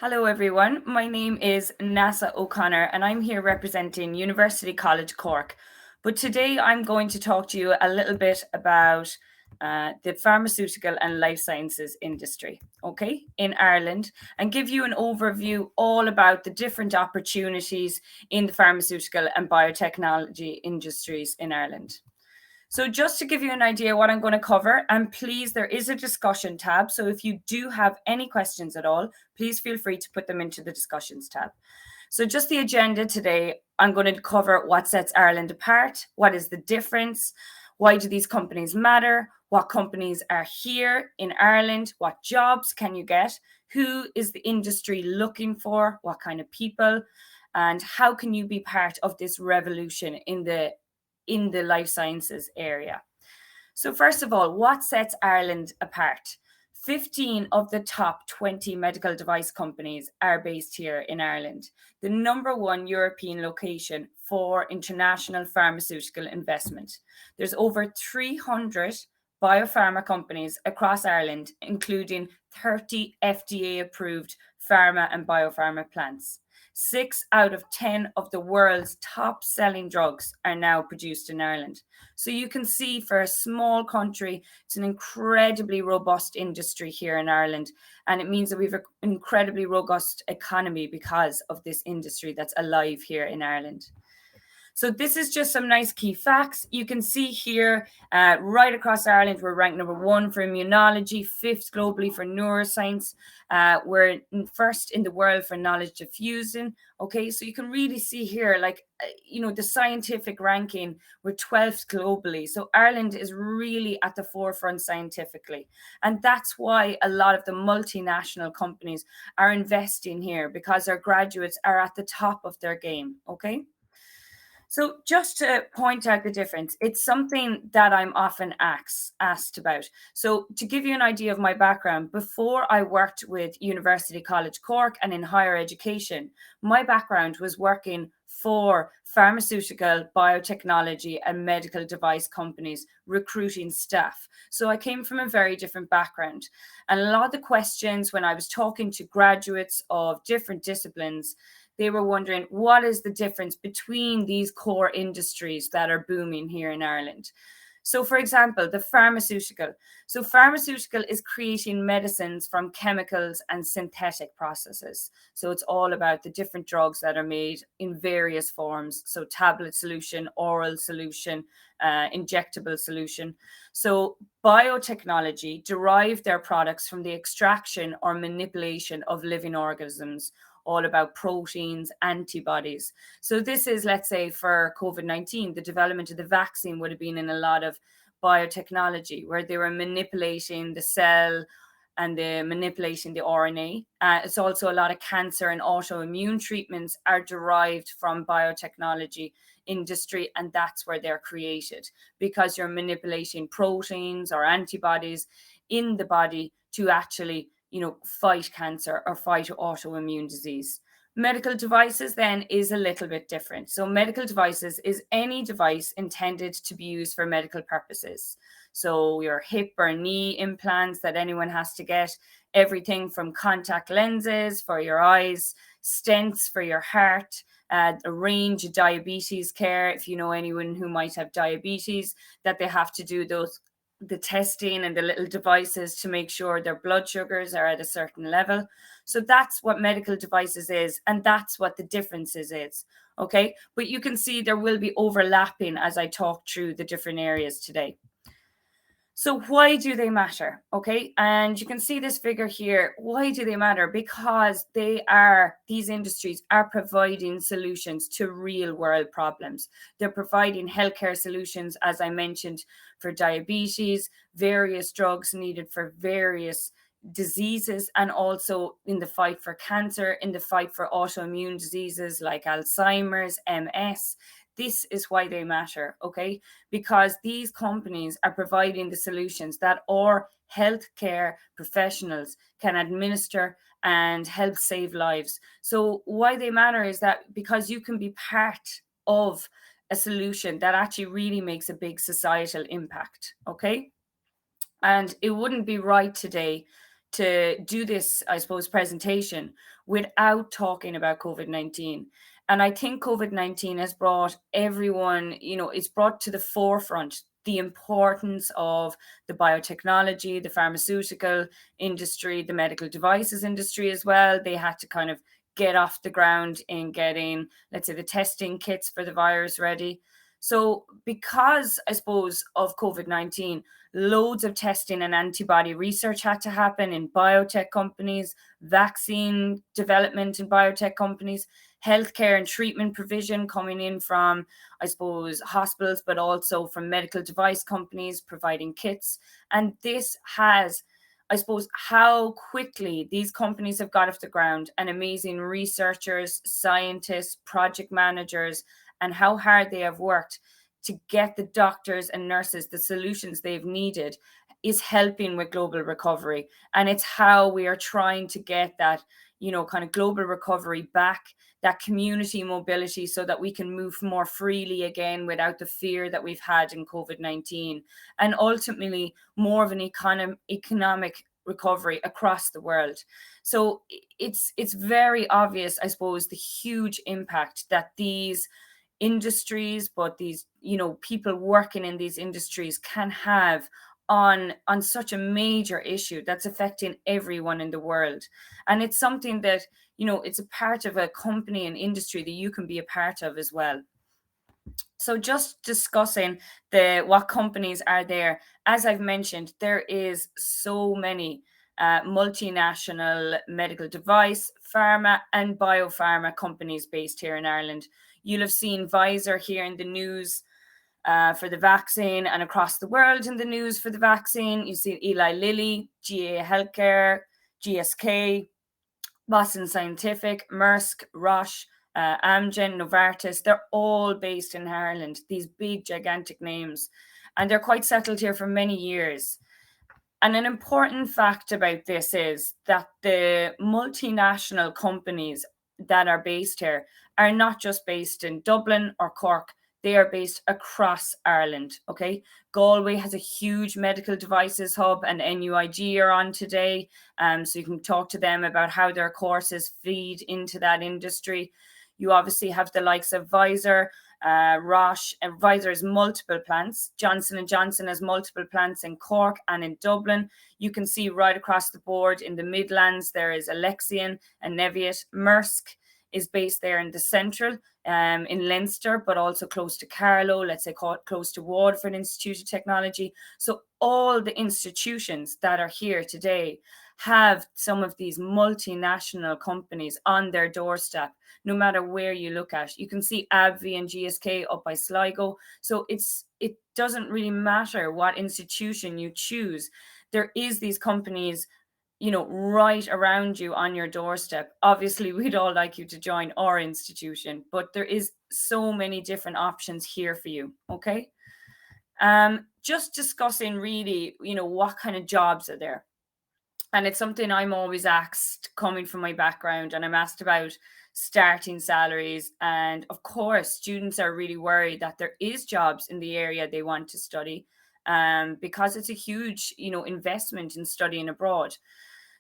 Hello everyone, my name is Neasa OConnor and I'm here representing University College Cork. But today I'm going to talk to you a little bit about the pharmaceutical and life sciences industry, okay, in Ireland, and give you an overview all about the different opportunities in the pharmaceutical and biotechnology industries in Ireland. So just to give you an idea what I'm going to cover, and please, there is a discussion tab. So if you do have any questions at all, please feel free to put them into the discussions tab. So just the agenda today, I'm going to cover what sets Ireland apart, what is the difference, why do these companies matter, what companies are here in Ireland, what jobs can you get, who is the industry looking for, what kind of people, and how can you be part of this revolution in the life sciences area. So first of all, what sets Ireland apart? 15 of the top 20 medical device companies are based here in Ireland, the number one European location for international pharmaceutical investment. There's over 300 biopharma companies across Ireland, including 30 FDA approved pharma and biopharma plants. 6 out of 10 of the world's top selling drugs are now produced in Ireland. So you can see for a small country, it's an incredibly robust industry here in Ireland. And it means that we have an incredibly robust economy because of this industry that's alive here in Ireland. So this is just some nice key facts. You can see here, right across Ireland, we're ranked number 1 for immunology, 5th globally for neuroscience. We're first in the world for knowledge diffusion. Okay, so you can really see here, the scientific ranking, we're 12th globally. So Ireland is really at the forefront scientifically. And that's why a lot of the multinational companies are investing here, because our graduates are at the top of their game. Okay. So just to point out the difference, it's something that I'm often asked about. So to give you an idea of my background, before I worked with University College Cork and in higher education, my background was working for pharmaceutical, biotechnology, and medical device companies recruiting staff. So I came from a very different background. And a lot of the questions when I was talking to graduates of different disciplines, they were wondering, what is the difference between these core industries that are booming here in Ireland? So, for example, the pharmaceutical. So, pharmaceutical is creating medicines from chemicals and synthetic processes. So, it's all about the different drugs that are made in various forms. So, tablet solution, oral solution, injectable solution. So, biotechnology derive their products from the extraction or manipulation of living organisms, all about proteins, antibodies. So this is, let's say, for COVID-19, the development of the vaccine would have been in a lot of biotechnology, where they were manipulating the cell and manipulating the RNA. It's also a lot of cancer and autoimmune treatments are derived from biotechnology industry, and that's where they're created, because you're manipulating proteins or antibodies in the body to actually fight cancer or fight autoimmune disease. Medical devices then is a little bit different. So medical devices is any device intended to be used for medical purposes. So your hip or knee implants that anyone has to get, everything from contact lenses for your eyes, stents for your heart, a range of diabetes care. If you know anyone who might have diabetes, that they have to do the testing and the little devices to make sure their blood sugars are at a certain level. So that's what medical devices is, and that's what the differences is. Okay, but you can see there will be overlapping as I talk through the different areas today. So why do they matter? Okay, and you can see this figure here. Why do they matter? Because these industries are providing solutions to real world problems. They're providing healthcare solutions, as I mentioned, for diabetes, various drugs needed for various diseases, and also in the fight for cancer, in the fight for autoimmune diseases like Alzheimer's, MS. This is why they matter, okay? Because these companies are providing the solutions that our healthcare professionals can administer and help save lives. So why they matter is that because you can be part of a solution that actually really makes a big societal impact, okay? And it wouldn't be right today to do this, I suppose, presentation without talking about COVID-19. And I think COVID-19 has brought everyone, it's brought to the forefront the importance of the biotechnology, the pharmaceutical industry, the medical devices industry as well. They had to kind of get off the ground in getting, let's say, the testing kits for the virus ready. So because, I suppose, of COVID-19, loads of testing and antibody research had to happen in biotech companies, vaccine development in biotech companies, healthcare and treatment provision coming in from, I suppose, hospitals, but also from medical device companies providing kits. And this has, I suppose, how quickly these companies have got off the ground, and amazing researchers, scientists, project managers, and how hard they have worked to get the doctors and nurses the solutions they've needed is helping with global recovery. And it's how we are trying to get that, kind of global recovery back, that community mobility, so that we can move more freely again without the fear that we've had in COVID-19, and ultimately more of an economic recovery across the world. So it's very obvious, I suppose, the huge impact that these industries, but these, people working in these industries can have on such a major issue that's affecting everyone in the world. And it's something that, it's a part of a company and industry that you can be a part of as well. So just discussing what companies are there. As I've mentioned, there is so many multinational medical device, pharma and biopharma companies based here in Ireland. You'll have seen Pfizer here in the news for the vaccine, and across the world in the news for the vaccine. You see Eli Lilly, GA Healthcare, GSK, Boston Scientific, Maersk, Roche, Amgen, Novartis. They're all based in Ireland, these big, gigantic names. And they're quite settled here for many years. And an important fact about this is that the multinational companies that are based here are not just based in Dublin or Cork. They are based across Ireland, okay? Galway has a huge medical devices hub, and NUIG are on today. So you can talk to them about how their courses feed into that industry. You obviously have the likes of Pfizer, Roche, and Pfizer has multiple plants. Johnson & Johnson has multiple plants in Cork and in Dublin. You can see right across the board in the Midlands, there is Alexion and Neviat. Maersk is based there in the central, in Leinster, but also close to Carlow, let's say close to Waterford Institute of Technology. So all the institutions that are here today have some of these multinational companies on their doorstep, no matter where you look at. You can see AbbVie and GSK up by Sligo. So it doesn't really matter what institution you choose. There is these companies, right around you on your doorstep. Obviously, we'd all like you to join our institution, but there is so many different options here for you, okay? Just discussing really, what kind of jobs are there. And it's something I'm always asked coming from my background, and I'm asked about starting salaries. And of course, students are really worried that there is jobs in the area they want to study, because it's a huge, investment in studying abroad.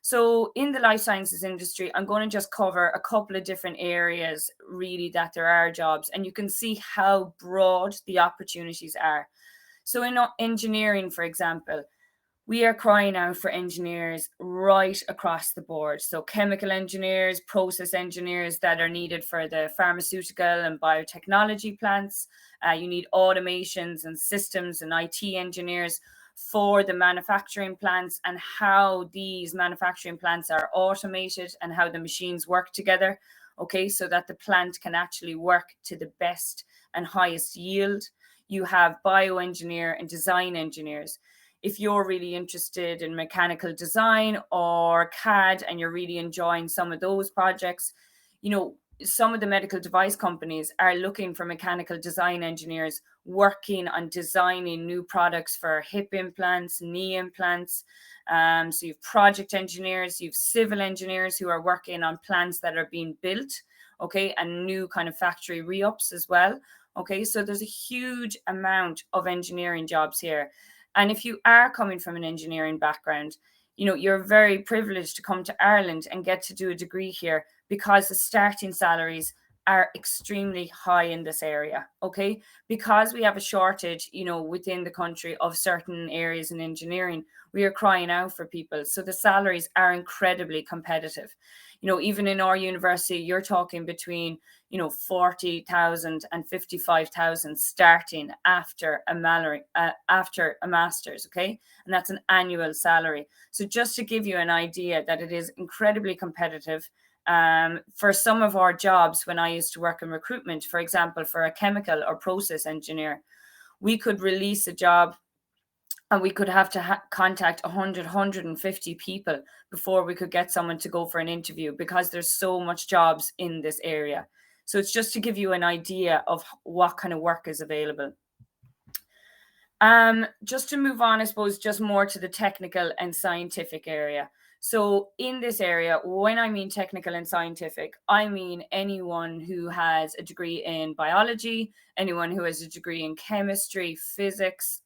So in the life sciences industry, I'm going to just cover a couple of different areas really that there are jobs, and you can see how broad the opportunities are. So in engineering, for example, we are crying out for engineers right across the board. So chemical engineers, process engineers that are needed for the pharmaceutical and biotechnology plants. You need automations and systems and IT engineers for the manufacturing plants, and how these manufacturing plants are automated and how the machines work together, okay, so that the plant can actually work to the best and highest yield. You have bioengineer and design engineers. If you're really interested in mechanical design or CAD and you're really enjoying some of those projects, some of the medical device companies are looking for mechanical design engineers working on designing new products for hip implants, knee implants. So you have project engineers, you have civil engineers who are working on plants that are being built, okay, and new kind of factory re-ups as well. Okay, so there's a huge amount of engineering jobs here. And if you are coming from an engineering background, you're very privileged to come to Ireland and get to do a degree here, because the starting salaries are extremely high in this area, okay? Because we have a shortage, within the country of certain areas in engineering, we are crying out for people. So the salaries are incredibly competitive. Even in our university, you're talking between 40,000 and 55,000 starting after a master's, okay? And that's an annual salary. So just to give you an idea that it is incredibly competitive. For some of our jobs, when I used to work in recruitment, for example, for a chemical or process engineer, we could release a job and we could have to contact 100, 150 people before we could get someone to go for an interview, because there's so much jobs in this area. So it's just to give you an idea of what kind of work is available. Just to move on, I suppose, just more to the technical and scientific area. So in this area, when I mean technical and scientific, I mean anyone who has a degree in biology, anyone who has a degree in chemistry, physics,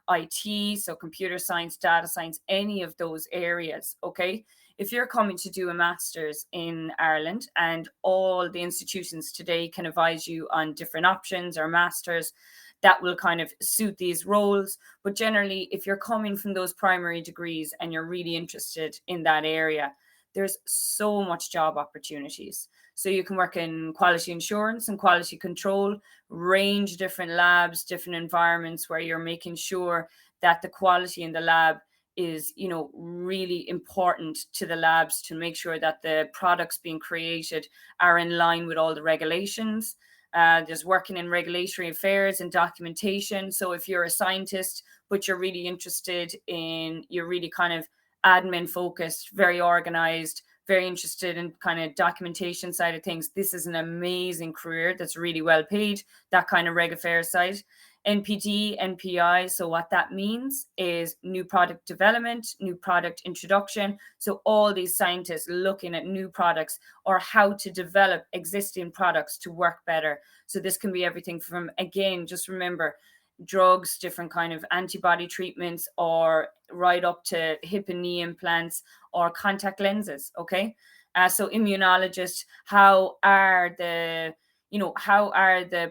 IT, so computer science, data science, any of those areas, okay? If you're coming to do a master's in Ireland, and all the institutions today can advise you on different options or masters that will kind of suit these roles. But generally, if you're coming from those primary degrees and you're really interested in that area, there's so much job opportunities. So you can work in quality assurance and quality control, range of different labs, different environments where you're making sure that the quality in the lab is, really important to the labs, to make sure that the products being created are in line with all the regulations. There's working in regulatory affairs and documentation. So if you're a scientist, but you're really interested you're really kind of admin focused, very organized, very interested in kind of documentation side of things, this is an amazing career that's really well paid, that kind of reg affairs side. NPD, NPI. So what that means is new product development, new product introduction. So all these scientists looking at new products or how to develop existing products to work better. So this can be everything from, again, just remember, drugs, different kind of antibody treatments, or right up to hip and knee implants or contact lenses, okay? So immunologists, how are the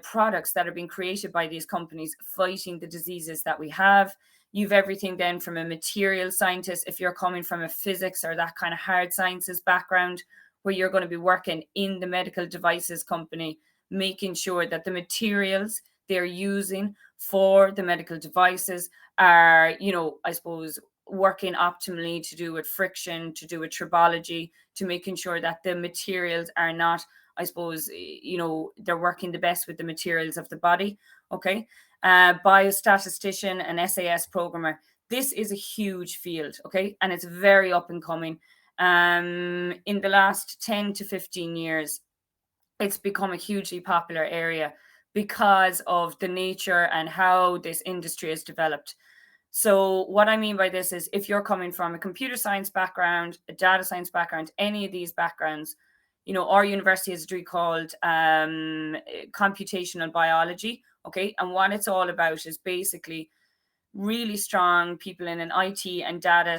products that are being created by these companies fighting the diseases that we have? You've everything then from a material scientist, if you're coming from a physics or that kind of hard sciences background, where you're going to be working in the medical devices company, making sure that the materials they're using for the medical devices are, I suppose, working optimally, to do with friction, to do with tribology, to making sure that the materials are not, I suppose, they're working the best with the materials of the body. Okay. Biostatistician and SAS programmer. This is a huge field. Okay. And it's very up and coming. In the last 10 to 15 years, it's become a hugely popular area because of the nature and how this industry has developed. So what I mean by this is, if you're coming from a computer science background, a data science background, any of these backgrounds, our university has a degree called computational biology. Okay. And what it's all about is basically really strong people in an IT and data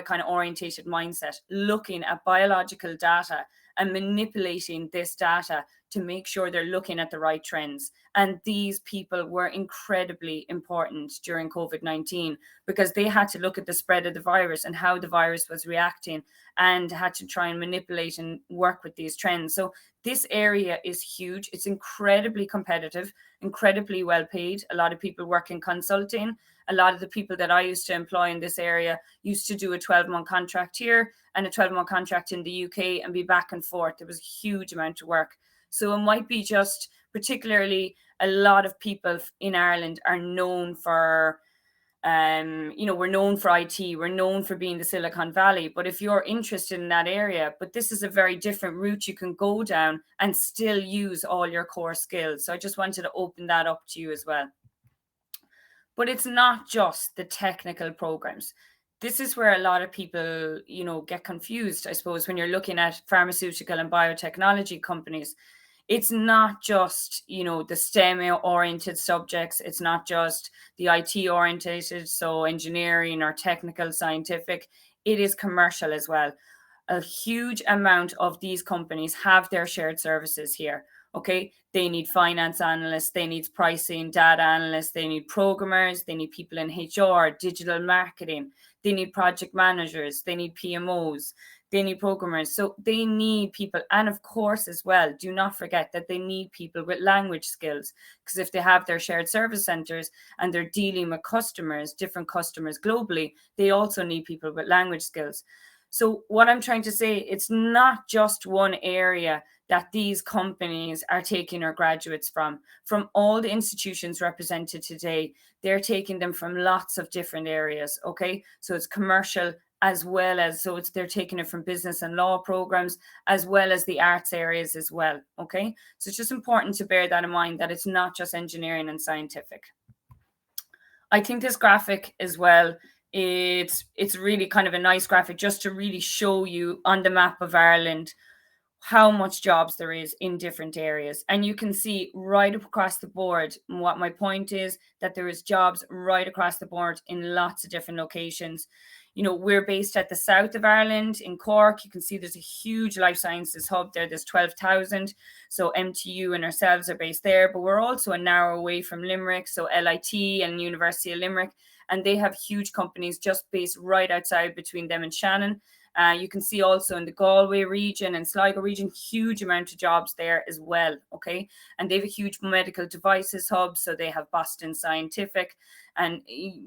kind of orientated mindset, looking at biological data and manipulating this data to make sure they're looking at the right trends. And these people were incredibly important during COVID-19, because they had to look at the spread of the virus and how the virus was reacting, and had to try and manipulate and work with these trends. So this area is huge. It's incredibly competitive, incredibly well paid. A lot of people work in consulting. A lot of the people that I used to employ in this area used to do a 12-month contract here and a 12-month contract in the UK and be back and forth. There was a huge amount of work. So it might be just, particularly, a lot of people in Ireland are known for, we're known for IT, we're known for being the Silicon Valley. But if you're interested in that area, but this is a very different route you can go down and still use all your core skills. So I just wanted to open that up to you as well. But it's not just the technical programs. This is where a lot of people, get confused, I suppose, when you're looking at pharmaceutical and biotechnology companies. it's not just, the STEM oriented subjects. It's not just the IT orientated, so engineering or technical, scientific. It is commercial as well. A huge amount of these companies have their shared services here. Okay, they need finance analysts, they need pricing data analysts, they need programmers, they need people in HR, digital marketing, they need project managers, they need PMOs, they need programmers. So they need people. And of course, as well, do not forget that they need people with language skills, because if they have their shared service centers and they're dealing with customers, different customers globally, they also need people with language skills. So what I'm trying to say, it's not just one area that these companies are taking our graduates from. From all the institutions represented today, they're taking them from lots of different areas. Okay, so it's commercial as well as, so they're taking it from business and law programs as well as the arts areas as well. Okay, so it's just important to bear that in mind, that it's not just engineering and scientific. I think this graphic as well, it's really kind of a nice graphic just to really show you on the map of Ireland how much jobs there is in different areas. And you can see right across the board. What my point is, that there is jobs right across the board in lots of different locations. We're based at the south of Ireland in Cork. You can see there's a huge life sciences hub there. There's 12,000. So MTU and ourselves are based there, but we're also an hour away from Limerick. So LIT and University of Limerick, and they have huge companies just based right outside between them and Shannon. You can see also in the Galway region and Sligo region, huge amount of jobs there as well. Okay, and they have a huge medical devices hub, so they have Boston Scientific and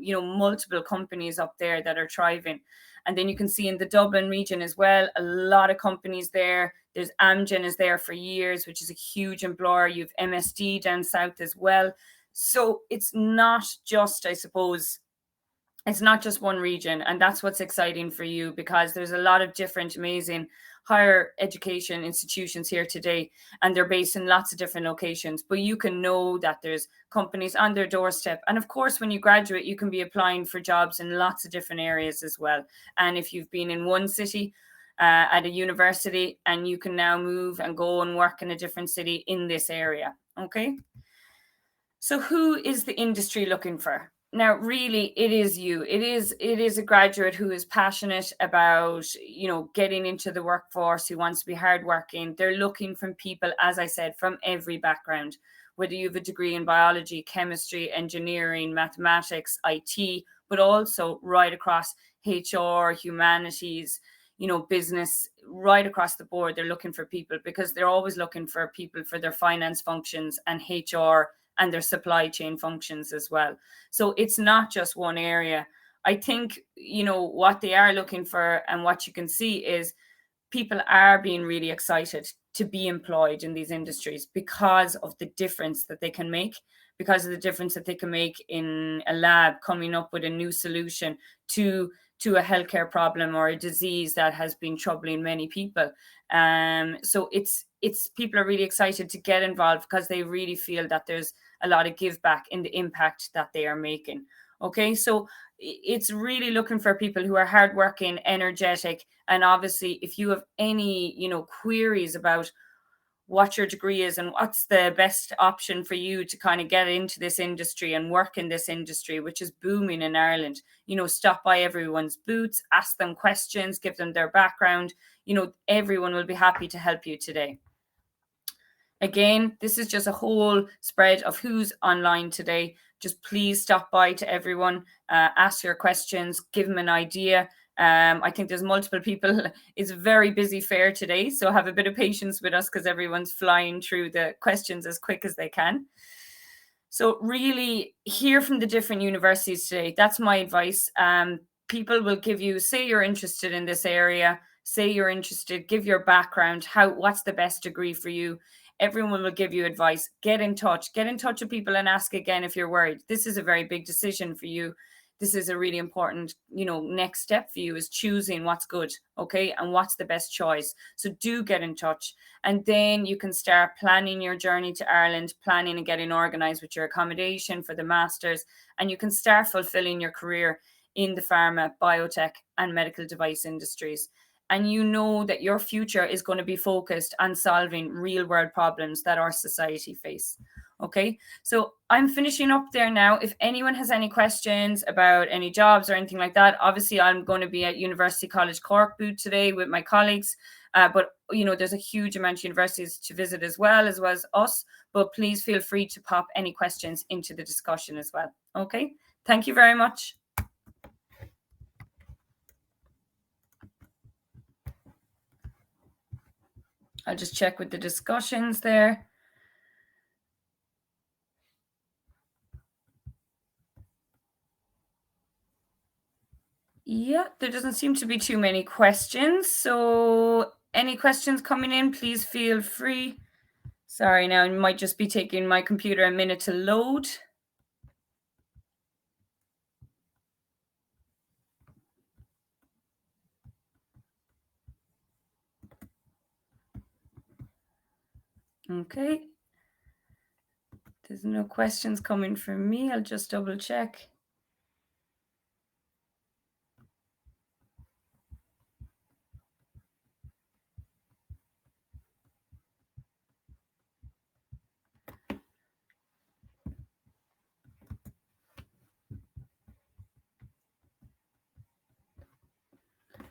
multiple companies up there that are thriving. And then you can see in the Dublin region as well, a lot of companies there. There's Amgen is there for years, which is a huge employer. You have MSD down south as well. So it's not just, I suppose, it's not just one region, and that's what's exciting for you, because there's a lot of different amazing higher education institutions here today, and they're based in lots of different locations. But you can know that there's companies on their doorstep, and of course when you graduate you can be applying for jobs in lots of different areas as well. And if you've been in one city at a university, and you can now move and go and work in a different city in this area. Okay, so who is the industry looking for? Now, really, it is you. It is a graduate who is passionate about, getting into the workforce, who wants to be hardworking. They're looking from people, as I said, from every background, whether you have a degree in biology, chemistry, engineering, mathematics, IT, but also right across HR, humanities, business, right across the board. They're looking for people, because they're always looking for people for their finance functions and HR and their supply chain functions as well. So it's not just one area. I think, what they are looking for, and what you can see is people are being really excited to be employed in these industries because of the difference that they can make, because of the difference that they can make in a lab, coming up with a new solution to a healthcare problem or a disease that has been troubling many people. So it's people are really excited to get involved, because they really feel that there's a lot of give back in the impact that they are making. Okay, so it's really looking for people who are hardworking, energetic, and obviously if you have any queries about what your degree is and what's the best option for you to kind of get into this industry and work in this industry, which is booming in Ireland, stop by everyone's booths, ask them questions, give them their background. Everyone will be happy to help you today. Again, this is just a whole spread of who's online today. Just please stop by to everyone, ask your questions, give them an idea. I think there's multiple people. It's a very busy fair today, so have a bit of patience with us, because everyone's flying through the questions as quick as they can. So really hear from the different universities today. That's my advice. People will give you, say you're interested in this area, say you're interested, give your background, what's the best degree for you. Everyone will give you advice. Get in touch with people and ask again if you're worried. This is a very big decision for you. This is a really important, next step for you, is choosing what's good, okay, and what's the best choice. So do get in touch, and then you can start planning your journey to Ireland, planning and getting organized with your accommodation for the masters, and you can start fulfilling your career in the pharma, biotech, and medical device industries. and you know that your future is going to be focused on solving real world problems that our society face. Okay, so I'm finishing up there now. If anyone has any questions about any jobs or anything like that, obviously I'm going to be at University College Cork booth today with my colleagues. But there's a huge amount of universities to visit as well as us. But please feel free to pop any questions into the discussion as well. Okay, thank you very much. I'll just check with the discussions there. Yeah, there doesn't seem to be too many questions. So any questions coming in, please feel free. Sorry, now it might just be taking my computer a minute to load. Okay. There's no questions coming from me. I'll just double check.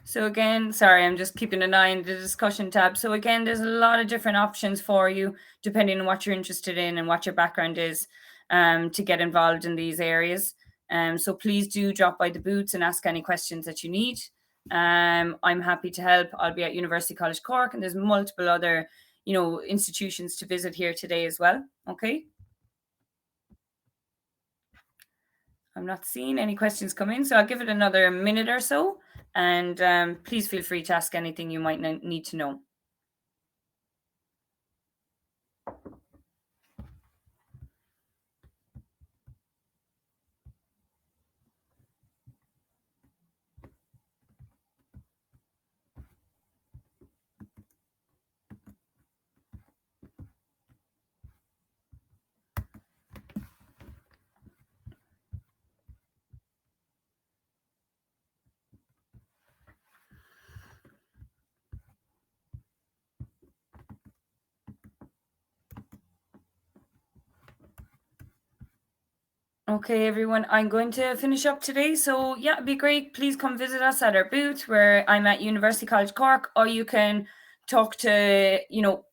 So again, sorry, I'm just keeping an eye on the discussion tab. So again, there's a lot of different options for you, depending on what you're interested in and what your background is, to get involved in these areas. So please do drop by the booths and ask any questions that you need. I'm happy to help. I'll be at University College Cork, and there's multiple other, institutions to visit here today as well. Okay. I'm not seeing any questions come in, so I'll give it another minute or so, and please feel free to ask anything you might need to know. Okay, everyone, I'm going to finish up today. So, yeah, it'd be great. Please come visit us at our booth where I'm at University College Cork, or you can talk to,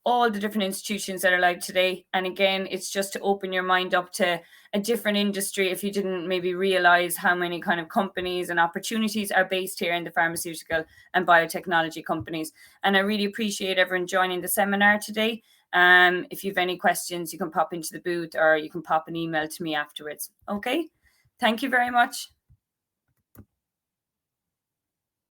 all the different institutions that are live today. And again, it's just to open your mind up to a different industry if you didn't maybe realize how many kind of companies and opportunities are based here in the pharmaceutical and biotechnology companies. And I really appreciate everyone joining the seminar today. If you have any questions, you can pop into the booth or you can pop an email to me afterwards. Okay. Thank you very much.